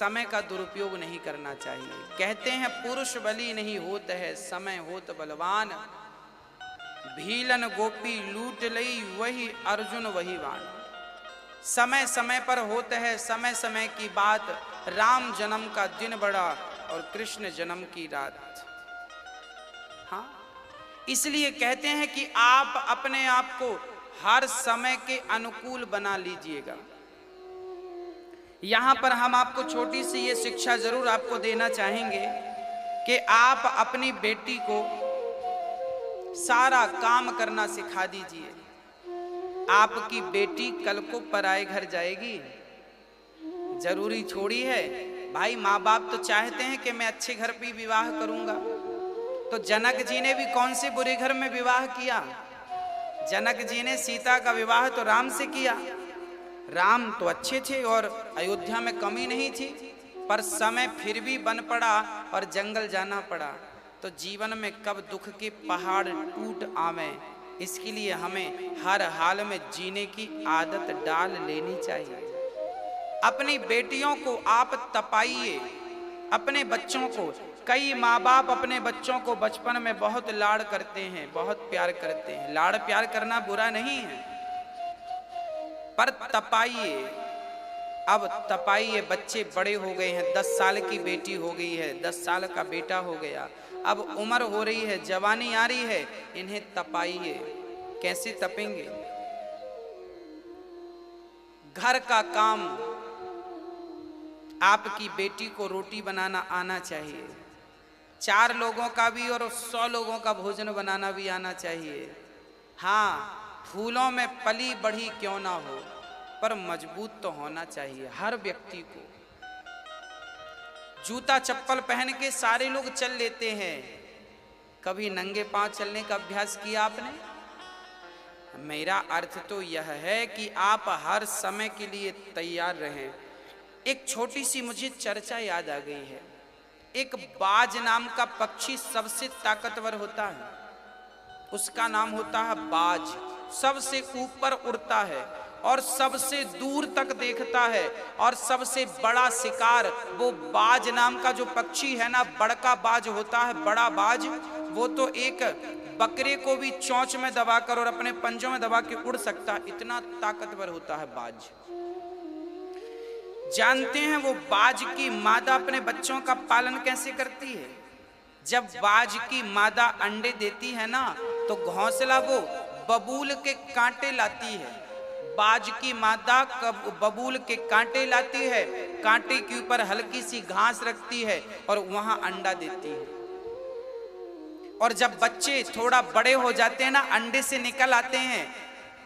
समय का दुरुपयोग नहीं करना चाहिए। कहते हैं पुरुष बली नहीं होत है, समय होत बलवान। भीलन गोपी लूट लई, वही अर्जुन वही बाण। समय समय पर होते हैं, समय समय की बात। राम जन्म का दिन बड़ा और कृष्ण जन्म की रात। हाँ, इसलिए कहते हैं कि आप अपने आप को हर समय के अनुकूल बना लीजिएगा। यहां पर हम आपको छोटी सी ये शिक्षा जरूर आपको देना चाहेंगे कि आप अपनी बेटी को सारा काम करना सिखा दीजिए। आपकी बेटी कल को पराए घर जाएगी, जरूरी छोड़ी है भाई। माँ बाप तो चाहते हैं कि मैं अच्छे घर पे विवाह करूंगा। तो जनक जी ने भी कौन से बुरे घर में विवाह किया? जनक जी ने सीता का विवाह तो राम से किया। राम तो अच्छे थे और अयोध्या में कमी नहीं थी, पर समय फिर भी बन पड़ा और जंगल जाना पड़ा। तो जीवन में कब दुख के पहाड़ टूट आवे, इसके लिए हमें हर हाल में जीने की आदत डाल लेनी चाहिए। अपनी बेटियों को आप तपाइए, अपने बच्चों को। कई माँ बाप अपने बच्चों को बचपन में बहुत लाड़ करते हैं, बहुत प्यार करते हैं। लाड़ प्यार करना बुरा नहीं है, पर तपाइए। अब तपाइए, बच्चे बड़े हो गए हैं, 10 साल की बेटी हो गई है, 10 साल का बेटा हो गया, अब उम्र हो रही है, जवानी आ रही है, इन्हें तपाइए। कैसे तपेंगे? घर का काम, आपकी बेटी को रोटी बनाना आना चाहिए। 4 लोगों का भी और 100 लोगों का भोजन बनाना भी आना चाहिए। हाँ, फूलों में पली बढ़ी क्यों ना हो, पर मजबूत तो होना चाहिए हर व्यक्ति को। जूता चप्पल पहन के सारे लोग चल लेते हैं, कभी नंगे पांव चलने का अभ्यास किया आपने? मेरा अर्थ तो यह है कि आप हर समय के लिए तैयार रहें। एक छोटी सी मुझे चर्चा याद आ गई है। एक बाज नाम का पक्षी सबसे ताकतवर होता है, उसका नाम होता है बाज। सबसे ऊपर उड़ता है और सबसे दूर तक देखता है, और सबसे बड़ा शिकार वो बाज नाम का जो पक्षी है ना, बड़का बाज होता है, बड़ा बाज। वो तो एक बकरे को भी चोंच में दबाकर और अपने पंजों में दबा के उड़ सकता है, इतना ताकतवर होता है बाज। जानते हैं वो बाज की मादा अपने बच्चों का पालन कैसे करती है? जब बाज की मादा अंडे देती है ना, तो घोंसला वो बबूल के कांटे लाती है। बाज की मादा बबूल के कांटे लाती है, कांटे के ऊपर हल्की सी घास रखती है और वहां अंडा देती है। और जब बच्चे थोड़ा बड़े हो जाते हैं ना, अंडे से निकल आते हैं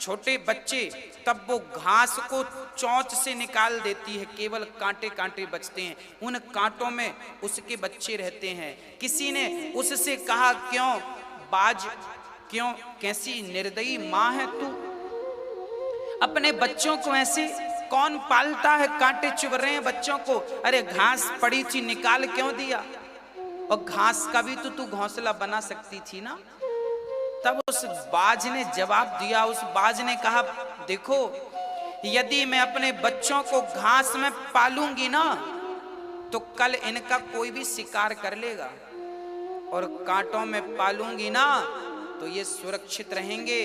छोटे बच्चे, तब वो घास को चोंच से निकाल देती है, केवल कांटे कांटे बचते हैं। उन कांटों में उसके बच्चे रहते हैं। किसी ने उससे कहा, क्यों बाज, क्यों, कैसी निर्दयी माँ है तू, अपने बच्चों को ऐसे कौन पालता है? कांटे चुभ रहे हैं बच्चों को, अरे घास पड़ी थी निकाल क्यों दिया? और घास का भी तो तू घोंसला बना सकती थी ना। तब उस बाज ने जवाब दिया, उस बाज ने कहा, देखो यदि मैं अपने बच्चों को घास में पालूंगी ना, तो कल इनका कोई भी शिकार कर लेगा, और कांटों में पालूंगी ना तो ये सुरक्षित रहेंगे,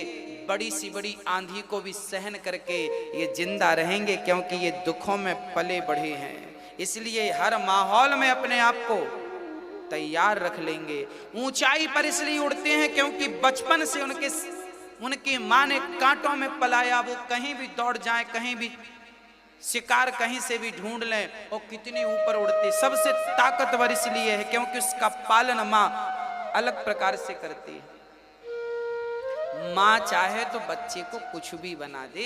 बड़ी सी बड़ी आंधी को भी सहन करके ये जिंदा रहेंगे, क्योंकि ये दुखों में पले बढ़े हैं। इसलिए हर माहौल में अपने आप को तैयार रख लेंगे। ऊंचाई पर इसलिए उड़ते हैं क्योंकि बचपन से उनकी माँ ने कांटों में पलाया। वो कहीं भी दौड़ जाए, कहीं भी शिकार कहीं से भी ढूंढ लें, और कितनी ऊपर उड़ते। सबसे ताकतवर इसलिए है क्योंकि उसका पालन माँ अलग प्रकार से करती है। माँ चाहे तो बच्चे को कुछ भी बना दे,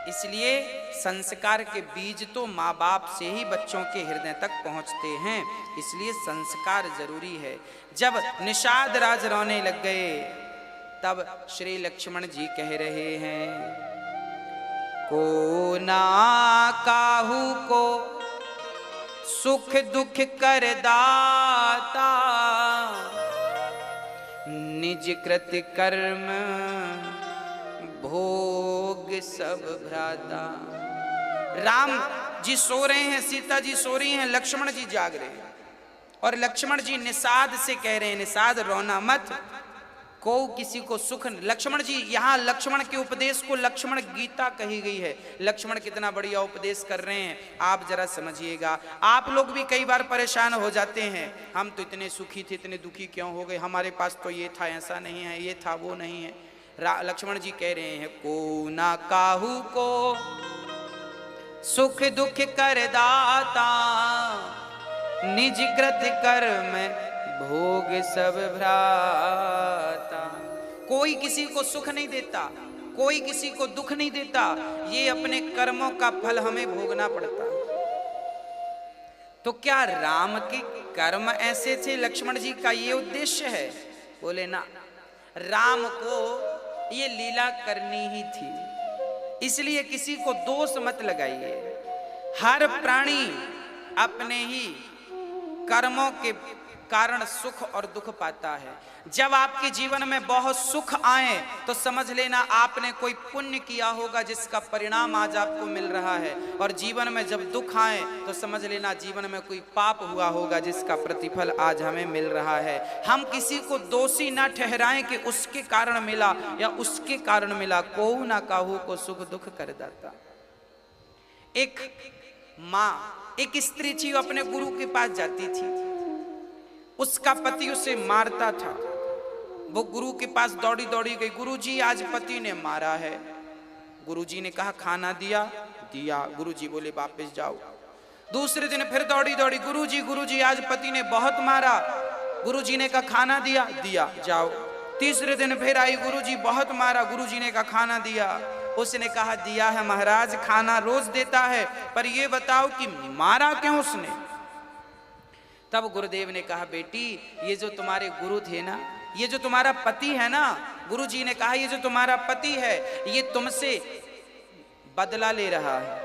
इसलिए संस्कार के बीज तो माँ बाप से ही बच्चों के हृदय तक पहुंचते हैं। इसलिए संस्कार जरूरी है। जब निषाद राज रोने लग गए, तब श्री लक्ष्मण जी कह रहे हैं, को ना काहू को सुख दुख कर दाता, निज कृत कर्म भोग सब भ्राता। राम जी सो रहे हैं, सीता जी सो रही हैं, लक्ष्मण जी जाग रहे हैं। और लक्ष्मण जी निषाद से कह रहे हैं, निषाद रोना मत, को किसी को सुख। लक्ष्मण जी, यहाँ लक्ष्मण के उपदेश को लक्ष्मण गीता कही गई है। लक्ष्मण कितना बढ़िया उपदेश कर रहे हैं, आप जरा समझिएगा। आप लोग भी कई बार परेशान हो जाते हैं, हम तो इतने सुखी थे, इतने दुखी क्यों हो गए, हमारे पास तो ये था, ऐसा नहीं है, ये था, वो नहीं है। लक्ष्मण जी कह रहे हैं, को ना काहू को सुख दुख कर दाता, निज कृत कर्म भोग सब भ्राता। कोई किसी को सुख नहीं देता, कोई किसी को दुख नहीं देता, ये अपने कर्मों का फल हमें भोगना पड़ता। तो क्या राम के कर्म ऐसे थे? लक्ष्मण जी का ये उद्देश्य है? बोले ना, राम को ये लीला करनी ही थी, इसलिए किसी को दोष मत लगाइए। हर प्राणी अपने ही कर्मों के कारण सुख और दुख पाता है। जब आपके जीवन में बहुत सुख आए तो समझ लेना आपने कोई पुण्य किया होगा जिसका परिणाम आज आपको मिल रहा है, और जीवन में जब दुख आए तो समझ लेना जीवन में कोई पाप हुआ होगा जिसका प्रतिफल आज हमें मिल रहा है। हम किसी को दोषी ना ठहराएं कि उसके कारण मिला या उसके कारण मिला, को ना काहू को सुख दुख कर दाता। एक माँ, एक स्त्री थी, वो अपने गुरु के पास जाती थी, उसका पति उसे मारता था। वो गुरु के पास दौड़ी दौड़ी गई, गुरुजी आज पति ने मारा है। गुरुजी ने कहा खाना दिया? दिया। गुरुजी बोले वापस जाओ। दूसरे दिन फिर दौड़ी दौड़ी, गुरुजी आज पति ने बहुत मारा। गुरुजी ने कहा खाना दिया? दिया, जाओ। तीसरे दिन फिर आई, गुरुजी बहुत मारा। गुरुजी ने कहा खाना दिया? उसने कहा दिया है महाराज, खाना रोज देता है, पर ये बताओ कि मारा क्यों उसने? तब गुरुदेव ने कहा बेटी, ये जो तुम्हारे गुरु थे ना, ये जो तुम्हारा पति है ना, गुरुजी ने कहा ये जो तुम्हारा पति है ये तुमसे बदला ले रहा है।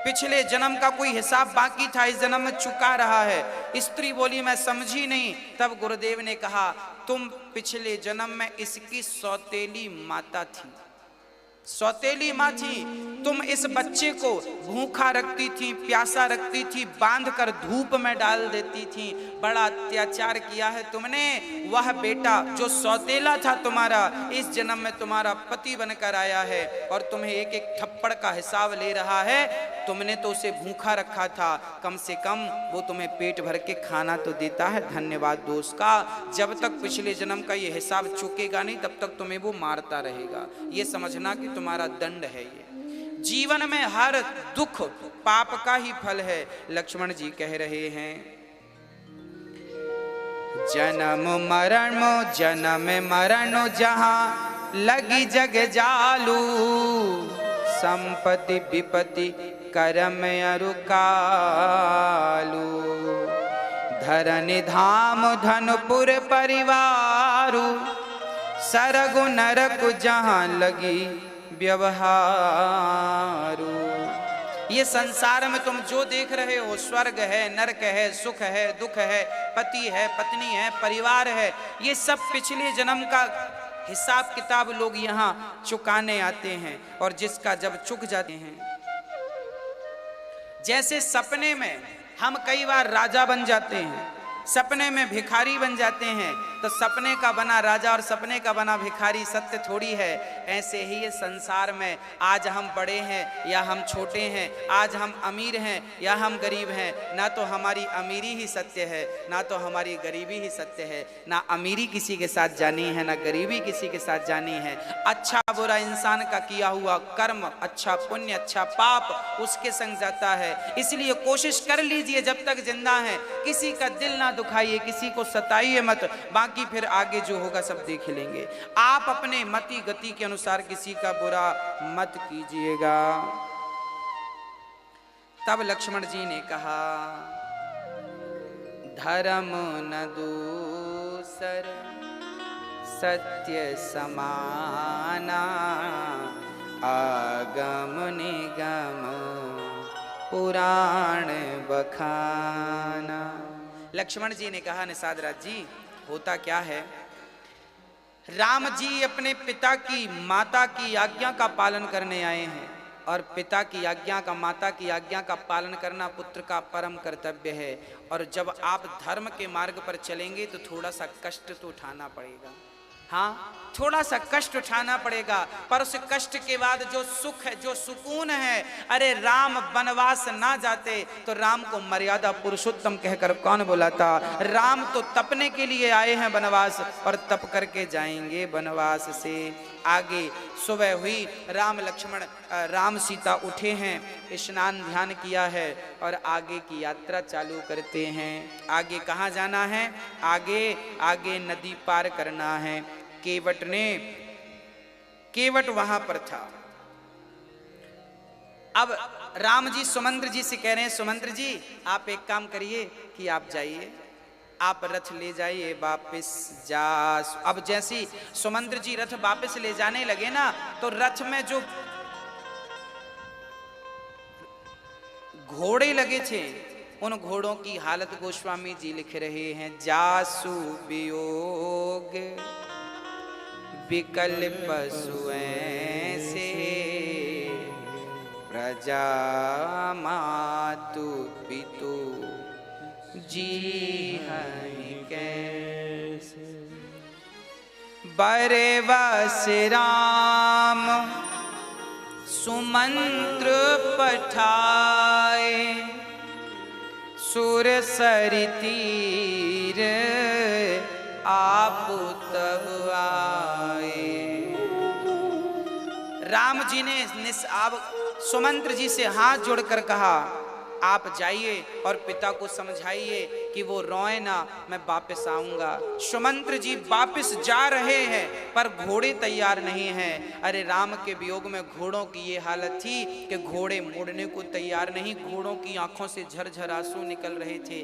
पिछले जन्म का कोई हिसाब बाकी था, इस जन्म में चुका रहा है। स्त्री बोली मैं समझी नहीं। तब गुरुदेव ने कहा तुम पिछले जन्म में इसकी सौतेली माता थी, सौतेली माँ थी। तुम इस बच्चे को भूखा रखती थी, प्यासा रखती थी, बांध कर धूप में डाल देती थी, बड़ा अत्याचार किया है तुमने। वह बेटा जो सौतेला था तुम्हारा, इस जन्म में तुम्हारा पति बनकर आया है और तुम्हें एक एक थप्पड़ का हिसाब ले रहा है। तुमने तो उसे भूखा रखा था, कम से कम वो तुम्हें पेट भर के खाना तो देता है, धन्यवाद दोस्त का। जब तक पिछले जन्म का ये हिसाब चुकेगा नहीं तब तक तुम्हें वो मारता रहेगा। ये समझना कि तुम्हारा दंड है। ये जीवन में हर दुख पाप का ही फल है। लक्ष्मण जी कह रहे हैं जन्म मरण जहां लगी जग जालू, संपत्ति विपत्ति करम अरु कालू, धरनि धाम धनपुर परिवारु, सरगु नरक जहां लगी व्यवहारू। ये संसार में तुम जो देख रहे हो, स्वर्ग है, नरक है, सुख है, दुख है, पति है, पत्नी है, परिवार है, ये सब पिछले जन्म का हिसाब किताब लोग यहाँ चुकाने आते हैं। और जिसका जब चुक जाते हैं, जैसे सपने में हम कई बार राजा बन जाते हैं, सपने में भिखारी बन जाते हैं, तो सपने का बना राजा और सपने का बना भिखारी सत्य थोड़ी है। ऐसे ही ये संसार में आज हम बड़े हैं या हम छोटे हैं, आज हम अमीर हैं या हम गरीब हैं, ना तो हमारी अमीरी ही सत्य है, ना तो हमारी गरीबी ही सत्य है। ना अमीरी किसी के साथ जानी है, ना गरीबी किसी के साथ जानी है। अच्छा बुरा इंसान का किया हुआ कर्म, अच्छा पुण्य, अच्छा पाप उसके संग जाता है। इसलिए कोशिश कर लीजिए जब तक जिंदा है, किसी का दिल ना दुखाइए, किसी को सताइए मत, बाकी फिर आगे जो होगा सब देख लेंगे। आप अपने मति गति के अनुसार किसी का बुरा मत कीजिएगा। तब लक्ष्मण जी ने कहा धर्म न दूसर सत्य समाना, आगम निगम पुराण बखाना। लक्ष्मण जी ने कहा निषाद राज जी, होता क्या है, राम जी अपने पिता की माता की आज्ञा का पालन करने आए हैं, और पिता की आज्ञा का, माता की आज्ञा का पालन करना पुत्र का परम कर्तव्य है। और जब आप धर्म के मार्ग पर चलेंगे तो थोड़ा सा कष्ट तो उठाना पड़ेगा। हाँ, थोड़ा सा कष्ट उठाना पड़ेगा, पर उस कष्ट के बाद जो सुख है, जो सुकून है, अरे राम वनवास ना जाते तो राम को मर्यादा पुरुषोत्तम कहकर कौन बुलाता। राम तो तपने के लिए आए हैं वनवास, और तप करके जाएंगे वनवास से आगे। सुबह हुई, राम लक्ष्मण राम सीता उठे हैं, स्नान ध्यान किया है और आगे की यात्रा चालू करते हैं। आगे कहाँ जाना है? आगे नदी पार करना है। केवट वहां पर था। अब राम जी सुमंत्र जी से कह रहे हैं, सुमंत्र जी आप एक काम करिए कि आप जाइए, आप रथ ले जाइए वापस जा। अब जैसी सुमंत्र जी रथ वापस ले जाने लगे ना, तो रथ में जो घोड़े लगे थे उन घोड़ों की हालत गोस्वामी जी लिख रहे हैं। जासु वियोग विकल पशुएं से, प्रजा मातु पितु जी कैसे। बरे बस राम सुमंत्र पठाए, सुर सरि तीर आप तब आए। राम जी ने अब सुमंत्र जी से हाथ जोड़कर कहा, आप जाइए और पिता को समझाइए कि वो रोए ना, मैं वापस आऊंगा। सुमंत्र जी वापस जा रहे हैं पर घोड़े तैयार नहीं हैं। अरे राम के वियोग में घोड़ों की ये हालत थी कि घोड़े मुड़ने को तैयार नहीं, घोड़ों की आंखों से झरझर आंसू निकल रहे थे।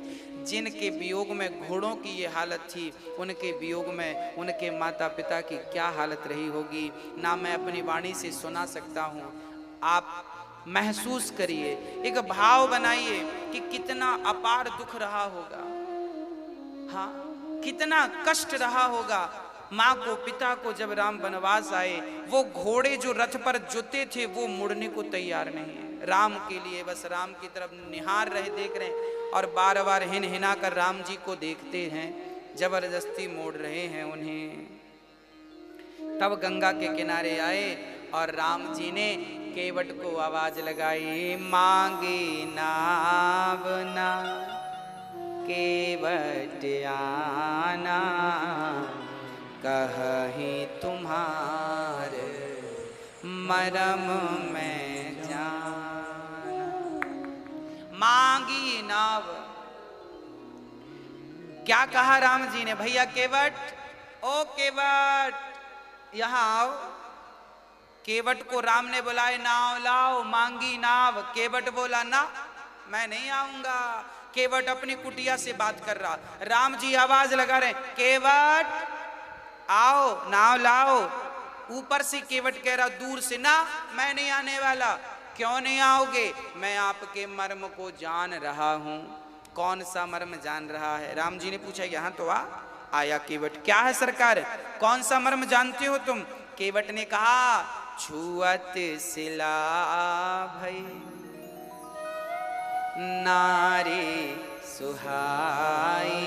जिनके वियोग में घोड़ों की ये हालत थी, उनके वियोग में उनके माता पिता की क्या हालत रही होगी ना मैं अपनी वाणी से सुना सकता हूँ। आप महसूस करिए, एक भाव बनाइए कि कितना अपार दुख रहा होगा। हाँ, कितना कष्ट रहा होगा माँ को, पिता को। जब राम वनवास आए, वो घोड़े जो रथ पर जुते थे वो मुड़ने को तैयार नहीं है। राम के लिए बस राम की तरफ निहार रहे, देख रहे हैं और बार बार हिन हिना कर राम जी को देखते हैं, जबरदस्ती मोड़ रहे हैं उन्हें। तब गंगा के किनारे आए और राम जी ने केवट को आवाज लगाई, मांगे नाव ना केवट आना, कहीं तुम्हारे मरम में जाना। मांगी नाव, क्या कहा राम जी ने? भैया केवट, ओ केवट यहाँ आओ। केवट को राम ने बुलाए, नाव लाओ, मांगी नाव। केवट बोला ना, मैं नहीं आऊंगा। केवट अपनी कुटिया से बात कर रहा, राम जी आवाज लगा रहे, केवट आओ, नाव लाओ। ऊपर से केवट कह रहा दूर से, ना मैं नहीं आने वाला। क्यों नहीं आओगे? मैं आपके मर्म को जान रहा हूं। कौन सा मर्म जान रहा है? राम जी ने पूछा, यहां तो आया केवट। क्या है सरकार, कौन सा मर्म जानते हो तुम? केवट ने कहा, छुअत सिला भई नारी सुहाई,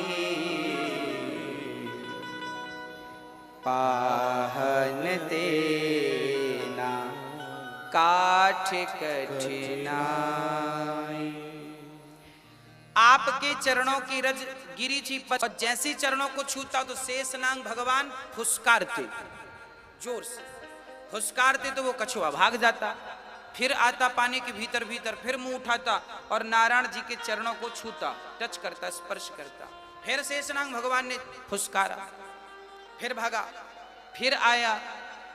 पाहन देना काठ कठिनाई। आपके चरणों की रज गिरी थी, और जैसे चरणों को छूता तो शेषनाग भगवान फुसकारते, जोर से फुसकारते तो वो कछुआ भाग जाता, फिर आता पानी के भीतर भीतर, फिर मुंह उठाता और नारायण जी के चरणों को छूता, टच करता, स्पर्श करता। फिर शेषनाग भगवान ने फुसकारा, फिर भागा, फिर आया।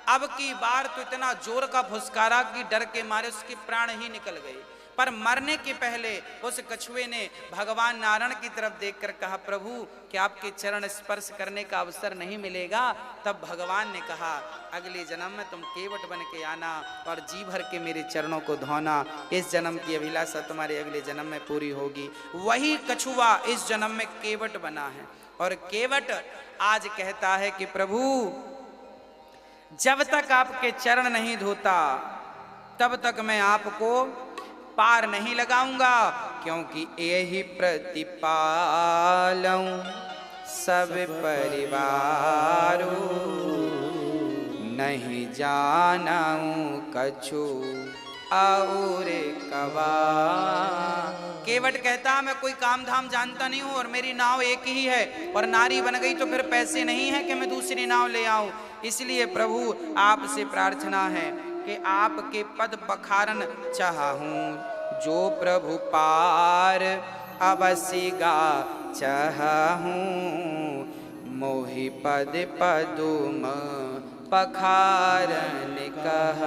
अब की बार तो इतना जोर का फुसकारा कि डर के मारे उसके प्राण ही निकल गए। पर मरने के पहले उस कछुए ने भगवान नारायण की तरफ देखकर कहा, प्रभु क्या आपके चरण स्पर्श करने का अवसर नहीं मिलेगा? तब भगवान ने कहा, अगले जन्म में तुम केवट बन के आना और जी भर के मेरे चरणों को धोना। इस जन्म की अभिलाषा तुम्हारे अगले जन्म में पूरी होगी। वही कछुआ इस जन्म में केवट बना है। और केवट आज कहता है कि प्रभु जब तक आपके चरण नहीं धोता तब तक मैं आपको पार नहीं लगाऊंगा, क्योंकि यही प्रतिपालऊं सब परिवारो, नहीं जानऊं कछु और कवा। केवट कहता मैं कोई काम धाम जानता नहीं हूं और मेरी नाव एक ही है, और नारी बन गई तो फिर पैसे नहीं है कि मैं दूसरी नाव ले आऊं। इसलिए प्रभु आपसे प्रार्थना है कि आपके पद पखारन चाहूं, जो प्रभु पार अवश्य गा चाहूं, मोहि पद पदुम पखारन कह।